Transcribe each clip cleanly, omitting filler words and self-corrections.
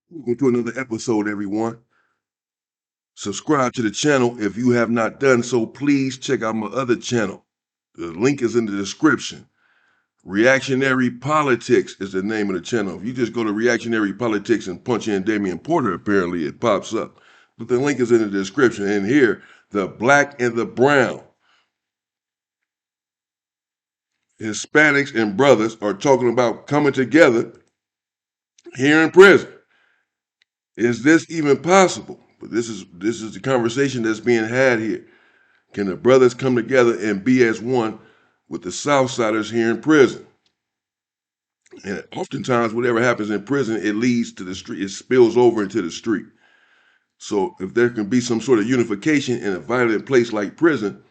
Welcome to another episode, everyone. Subscribe to the channel if you have not done so. Please check out my other channel. The link is in the description. Reactionary Politics is the name of the channel. If you just go to Reactionary Politics and punch in Damian Porter, apparently it pops up. But the link is in the description. And here, the black and the brown Hispanics and brothers are talking about coming together here in prison. Is this even possible? But this is the conversation that's being had here. Can the brothers come together and be as one with the Southsiders here in prison? And oftentimes, whatever happens in prison, it leads to the street. It spills over into the street. So if there can be some sort of unification in a violent place like prison,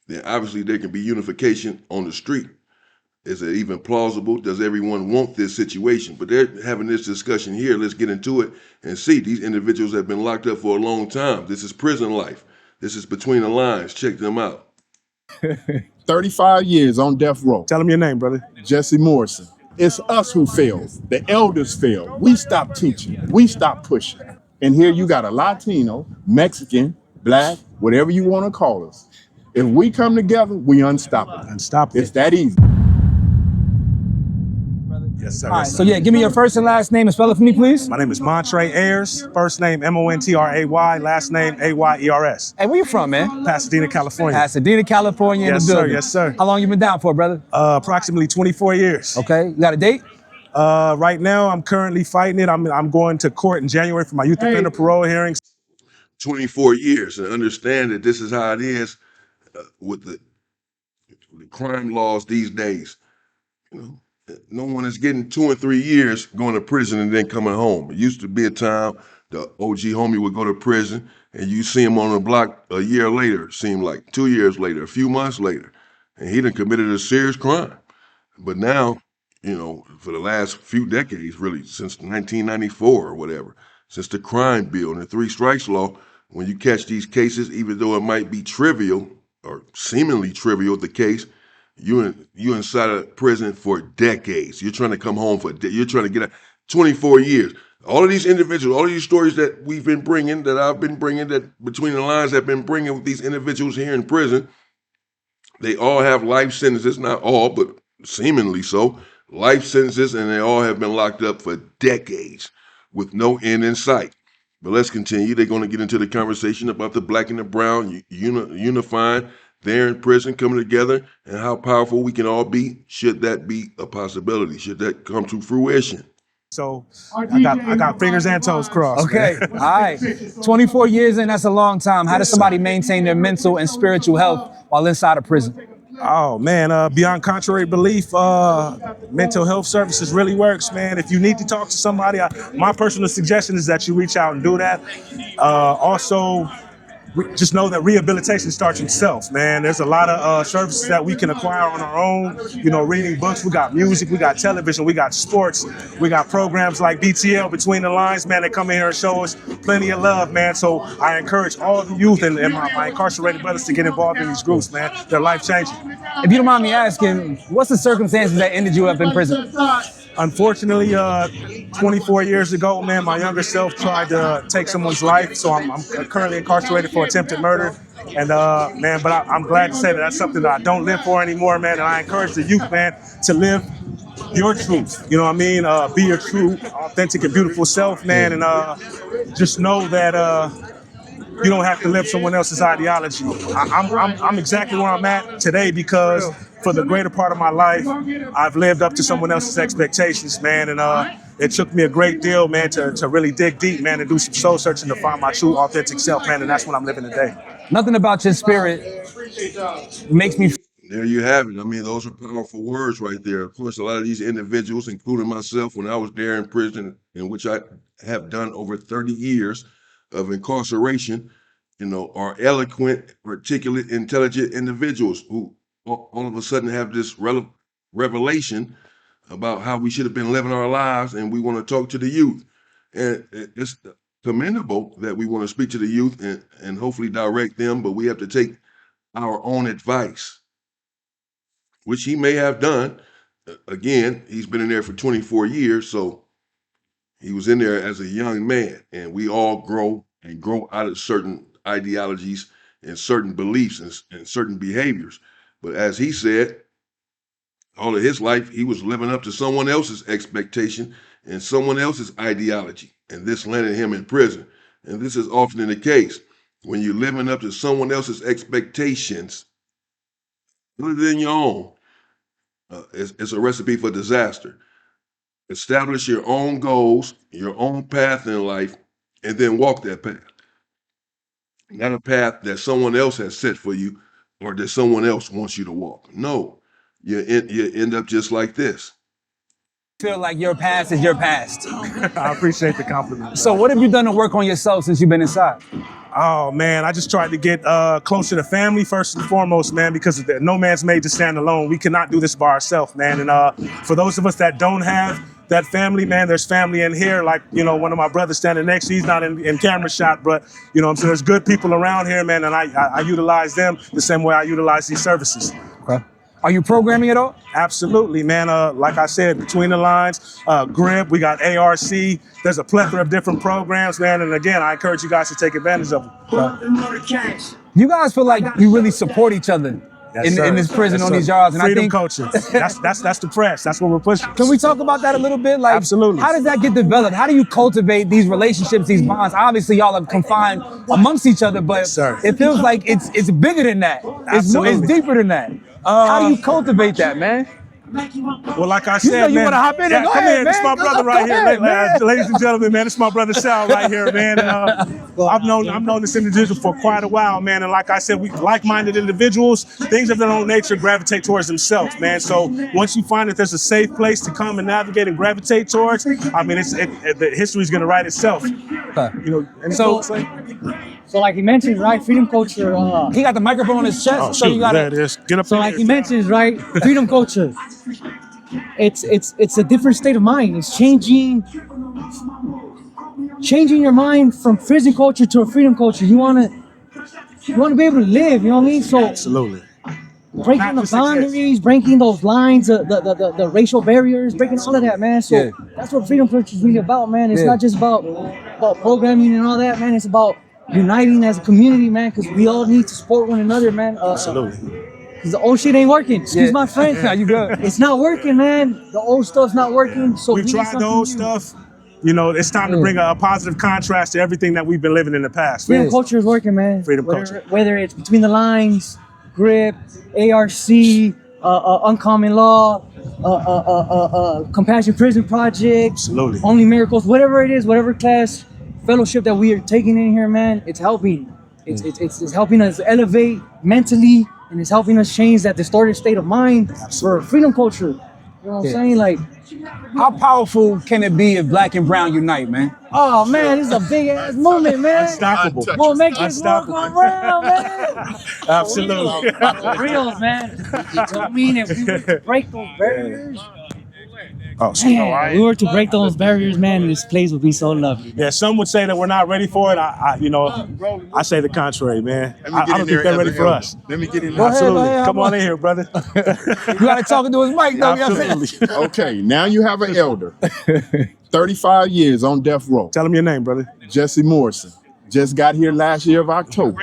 then obviously there can be unification on the street. Is it even plausible? Does everyone want this situation? But they're having this discussion here. Let's get into it and see. These individuals have been locked up for a long time. This is prison life. This is between the lines. Check them out. 35 years on death row. Tell him your name, brother. Jesse Morrison. It's us who failed. The elders failed. We stopped teaching. We stopped pushing. And here you got a Latino, Mexican, black, whatever you want to call us. If we come together, we unstoppable. Unstoppable. It's that easy. Yes, sir. All right, Yes, sir. so yeah, give me your first and last name and spell it for me, please. My name is Montre Ayers. First name Montray. Last name Ayers. Hey, where you from, man? Pasadena, California. Pasadena, California. Yes, in the sir. building. Yes, sir. How long you been down for, brother? Approximately 24 years. Okay, you got a date? Right now, I'm currently fighting it. I'm going to court in January for my youth offender parole hearings. 24 years, and understand that this is how it is with the crime laws these days. You know, no one is getting 2 and 3 years going to prison and then coming home. It used to be a time the OG homie would go to prison and you see him on the block a year later, it seemed like 2 years later, a few months later, and he done committed a serious crime. But now, for the last few decades, really, since 1994 or whatever, since the crime bill and the three strikes law, when you catch these cases, even though it might be trivial or seemingly trivial, the case, you inside of prison for decades. You're trying to come home you're trying to get out. 24 years. All of these individuals, all of these stories that we've been bringing, that I've been bringing, that between the lines have been bringing with these individuals here in prison, they all have life sentences, not all, but seemingly so, life sentences, and they all have been locked up for decades with no end in sight. But let's continue. They're going to get into the conversation about the black and the brown unifying there in prison, coming together, and how powerful we can all be, should that be a possibility, should that come to fruition. So I got fingers and toes crossed. Okay, man. all right. 24 years in, that's a long time. How does somebody maintain their mental and spiritual health while inside of prison? Oh man, beyond contrary belief, mental health services really works, man. If you need to talk to somebody, my personal suggestion is that you reach out and do that. Also, just know that rehabilitation starts with self, man. There's a lot of services that we can acquire on our own. Reading books, we got music, we got television, we got sports, we got programs like BTL, Between the Lines, man, that come in here and show us plenty of love, man. So I encourage all the youth and my incarcerated brothers to get involved in these groups, man. They're life-changing. If you don't mind me asking, what's the circumstances that ended you up in prison? Unfortunately, 24 years ago, man, my younger self tried to take someone's life, so I'm currently incarcerated for attempted murder. And but I'm glad to say that that's something that I don't live for anymore, man. And I encourage the youth, man, to live your truth. You know what I mean? Be your true, authentic, and beautiful self, man. And just know that you don't have to live someone else's ideology. I'm exactly where I'm at today because for the greater part of my life, I've lived up to someone else's expectations, man. And it took me a great deal, man, to really dig deep, man, and do some soul searching to find my true, authentic self, man. And that's what I'm living today. Nothing about your spirit makes me. There you have it. I mean, those are powerful words right there. Of course, a lot of these individuals, including myself, when I was there in prison, in which I have done over 30 years of incarceration, are eloquent, articulate, intelligent individuals who all of a sudden have this revelation about how we should have been living our lives, and we want to talk to the youth. And it's commendable that we want to speak to the youth and hopefully direct them, but we have to take our own advice, which he may have done. Again, he's been in there for 24 years, so He was in there as a young man, and we all grow out of certain ideologies and certain beliefs and certain behaviors. But as he said, all of his life he was living up to someone else's expectation and someone else's ideology, and this landed him in prison. And this is often the case when you're living up to someone else's expectations other than your own. It's a recipe for disaster. Establish your own goals, your own path in life, and then walk that path. Not a path that someone else has set for you or that someone else wants you to walk. No, you end up just like this. Feel like your past is your past. I appreciate the compliment. So what have you done to work on yourself since you've been inside? Oh man, I just tried to get closer to family first and foremost, man, because no man's made to stand alone. We cannot do this by ourselves, man. And for those of us that don't have that family, man, there's family in here. Like, one of my brothers standing next to you, he's not in camera shot, but I'm saying there's good people around here, man, and I utilize them the same way I utilize these services. Okay. Are you programming at all? Absolutely, man. Like I said, between the lines, GRIP, we got ARC. There's a plethora of different programs, man. And again, I encourage you guys to take advantage of them. You guys feel like you really support each other in this prison on these yards. And Freedom I think culture. That's the press. That's what we're pushing. Can we talk about that a little bit? Like, absolutely. How does that get developed? How do you cultivate these relationships, these bonds? Obviously, y'all are confined amongst each other, but it feels like it's bigger than that. It's deeper than that. How do you cultivate that, man? Well, like I said, you man, want to hop in? yeah, Go come ahead, here. man. This is my brother right here, Ahead, ladies and gentlemen, man. This is my brother Sal right here, man. And, I've known this individual for quite a while, man. And like I said, we like-minded individuals. Things of their own nature gravitate towards themselves, man. So once you find that there's a safe place to come and navigate and gravitate towards, I mean, the history's going to write itself. So like he mentions, right, freedom culture. He got the microphone on his chest, Oh, so you got there it is. Get up. So like he mentions, right, freedom culture. It's a different state of mind. It's changing your mind from prison culture to a freedom culture. You wanna be able to live. You know what I mean? So absolutely. Breaking the boundaries, breaking those lines, the racial barriers, breaking all of that, man. So that's what freedom culture is really about, man. It's not just about programming and all that, man. It's about uniting as a community, man, because we all need to support one another, man. Absolutely. Because the old shit ain't working. Excuse my friend. You good? It's not working, man. The old stuff's not working. So we've tried the old stuff. It's time to bring a positive contrast to everything that we've been living in the past. Freedom culture is working, man. Freedom culture. Whether it's between the lines, GRIP, ARC, Uncommon Law, Compassion Prison Project, absolutely. Only Miracles, whatever it is, whatever class fellowship that we are taking in here, man, it's helping. It's helping us elevate mentally, and it's helping us change that distorted state of mind for freedom culture. You know what I'm saying? Like, how powerful can it be if Black and Brown unite, man? Oh man, this is a big ass moment, man. Unstoppable. We'll make this world go round, man. Absolutely. For real, man. I mean, if we were to break those barriers, we were to break those barriers, man, this place would be so lovely. Yeah, some would say that we're not ready for it. I say the contrary, man. I don't think they're ready for us. Let me get in there. there. Absolutely. Come on in here, brother. You got to talk into his mic, though. Absolutely. Okay, now you have an elder. 35 years on death row. Tell him your name, brother. Jesse Morrison. Just got here last year of October.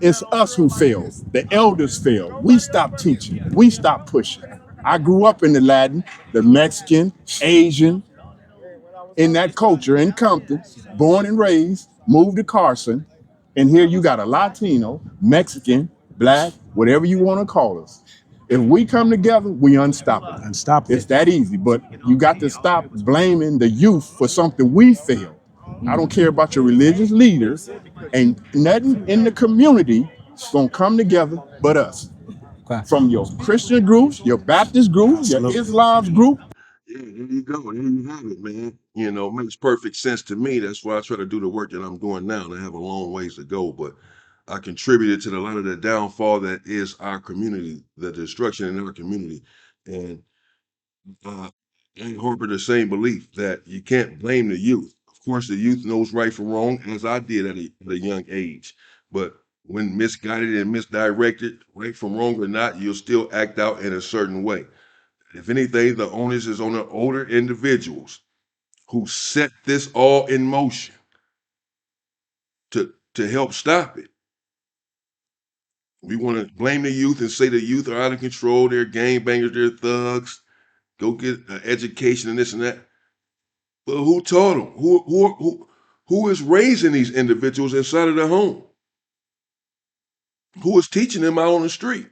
It's us who failed. The elders failed. We stopped teaching. We stopped pushing. I grew up in the Latin, the Mexican, Asian, in that culture in Compton, born and raised, moved to Carson, and here you got a Latino, Mexican, Black, whatever you want to call us. If we come together, we unstoppable. Unstoppable. It's that easy, but you got to stop blaming the youth for something we failed. I don't care about your religious leaders, and nothing in the community is gonna come together but us. From your Christian groups, your Baptist groups, your Islam group. Yeah, there you go. There you have it, man. Makes perfect sense to me. That's why I try to do the work that I'm doing now. And I have a long ways to go, but I contributed to a lot of the downfall that is our community, the destruction in our community. And I harbor the same belief that you can't blame the youth. Of course, the youth knows right from wrong, as I did at a young age. But when misguided and misdirected, right from wrong or not, you'll still act out in a certain way. If anything, the onus is on the older individuals who set this all in motion to help stop it. We want to blame the youth and say the youth are out of control, they're gangbangers, they're thugs, go get an education and this and that. But who taught them? Who is raising these individuals inside of their home? Who is teaching them out on the street?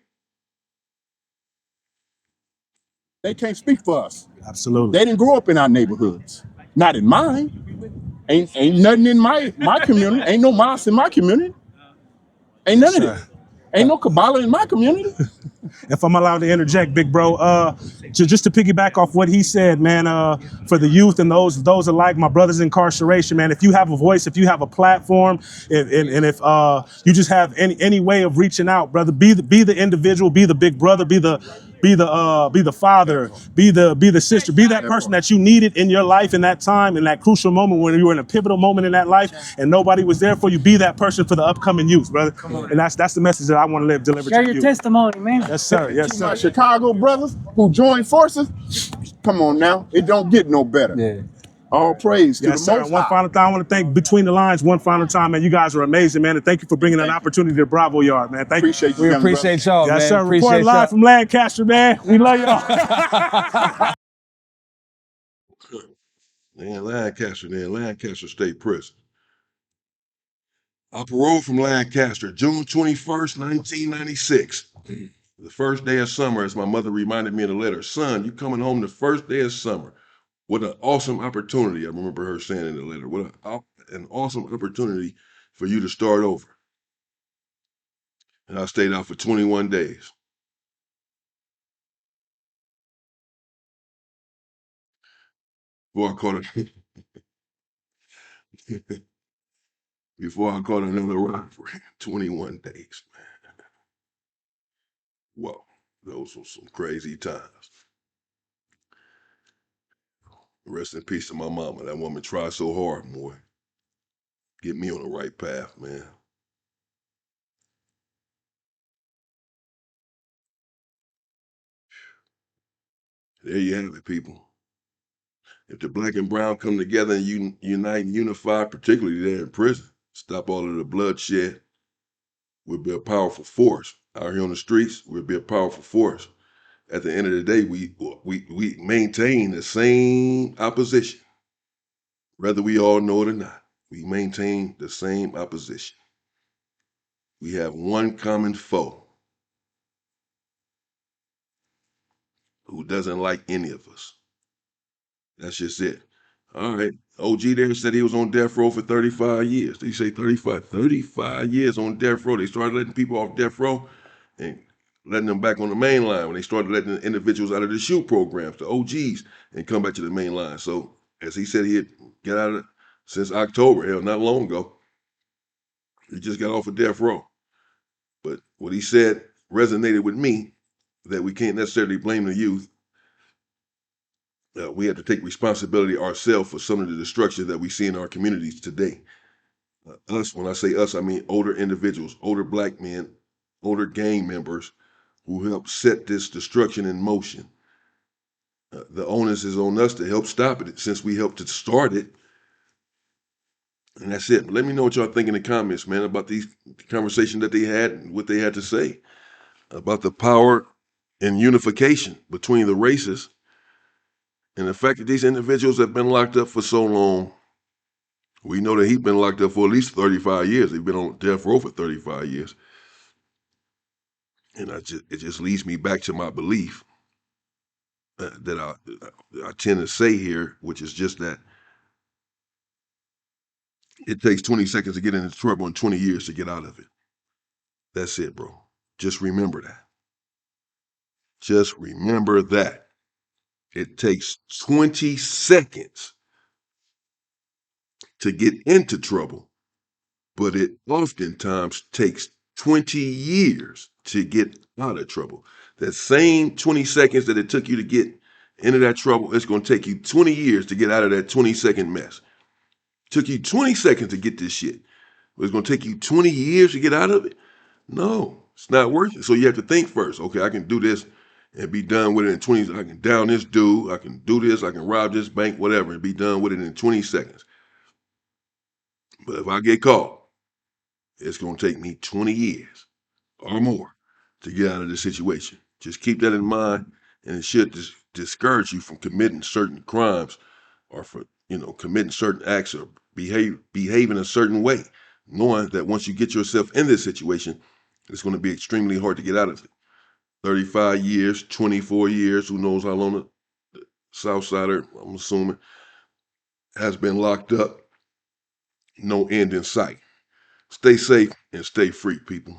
They can't speak for us. Absolutely. They didn't grow up in our neighborhoods. Not in mine. Ain't nothing in my community. Ain't no mosque in my community. Ain't none of it. Ain't no Kabbalah in my community. If I'm allowed to interject, big bro, just to piggyback off what he said, man, for the youth and those alike, my brothers in incarceration, man, if you have a voice, if you have a platform, if you just have any way of reaching out, brother, be the individual, be the big brother, be the father, be the sister, be that person that you needed in your life in that time, in that crucial moment when you were in a pivotal moment in that life and nobody was there for you. Be that person for the upcoming youth, brother. And that's the message that I want to deliver Share to your you. testimony, man. Yes, sir. Yes, My sir. Chicago brothers who joined forces, come on now, it don't get no better. Yeah. All praise to Yes, the sir. Most And one High. final time, I want to thank Between the Lines one final time, man. You guys are amazing, man. And thank you for bringing an opportunity to Bravo Yard, man. Thank Appreciate you. We young appreciate brother. y'all, you. Yes, man. sir. Appreciate Reporting live y'all. from Lancaster, man. We love y'all. Man, Lancaster State Prison. I paroled from Lancaster June 21st, 1996. The first day of summer, as my mother reminded me in a letter, son, you coming home the first day of summer. What an awesome opportunity. I remember her saying in the letter, what an awesome opportunity for you to start over. And I stayed out for 21 days. Before I caught another robbery. 21 days, man. Whoa, those were some crazy times. Rest in peace to my mama. That woman tried so hard, boy. Get me on the right path, man. There you have it, people. If the black and brown come together and unite and unify, particularly there in prison, stop all of the bloodshed, we'll be a powerful force. Out here on the streets, we'll be a powerful force. At the end of the day, we maintain the same opposition, whether we all know it or not. We maintain the same opposition. We have one common foe who doesn't like any of us. That's just it. All right. OG there said he was on death row for 35 years. Did he say 35? 35 years on death row. They started letting people off death row and letting them back on the main line when they started letting the individuals out of the SHOOT programs, the OGs, and come back to the main line. So, as he said, he had got out of it since October, hell, not long ago. He just got off of death row. But what he said resonated with me, that we can't necessarily blame the youth. We have to take responsibility ourselves for some of the destruction that we see in our communities today. Us, when I say us, I mean older individuals, older black men, older gang members who helped set this destruction in motion. The onus is on us to help stop it since we helped to start it. And that's it. Let me know what y'all think in the comments, man, about these conversations that they had and what they had to say about the power and unification between the races and the fact that these individuals have been locked up for so long. We know that he's been locked up for at least 35 years. He's been on death row for 35 years. And it just leads me back to my belief that I tend to say here, which is just that it takes 20 seconds to get into trouble and 20 years to get out of it. That's it, bro. Just remember that. Just remember that. It takes 20 seconds to get into trouble, but it oftentimes takes 20 years to get out of trouble. That same 20 seconds that it took you to get into that trouble, it's going to take you 20 years to get out of that 20-second mess. Took you 20 seconds to get this shit. But it's going to take you 20 years to get out of it? No, it's not worth it. So you have to think first. Okay, I can do this and be done with it in 20. I can down this dude, I can do this, I can rob this bank, whatever, and be done with it in 20 seconds. But if I get caught, it's going to take me 20 years or more to get out of this situation. Just keep that in mind, and it should discourage you from committing certain crimes or for committing certain acts or behaving a certain way, knowing that once you get yourself in this situation, it's going to be extremely hard to get out of it. 35 years, 24 years, who knows how long the Southsider, I'm assuming, has been locked up. No end in sight. Stay safe and stay free, people.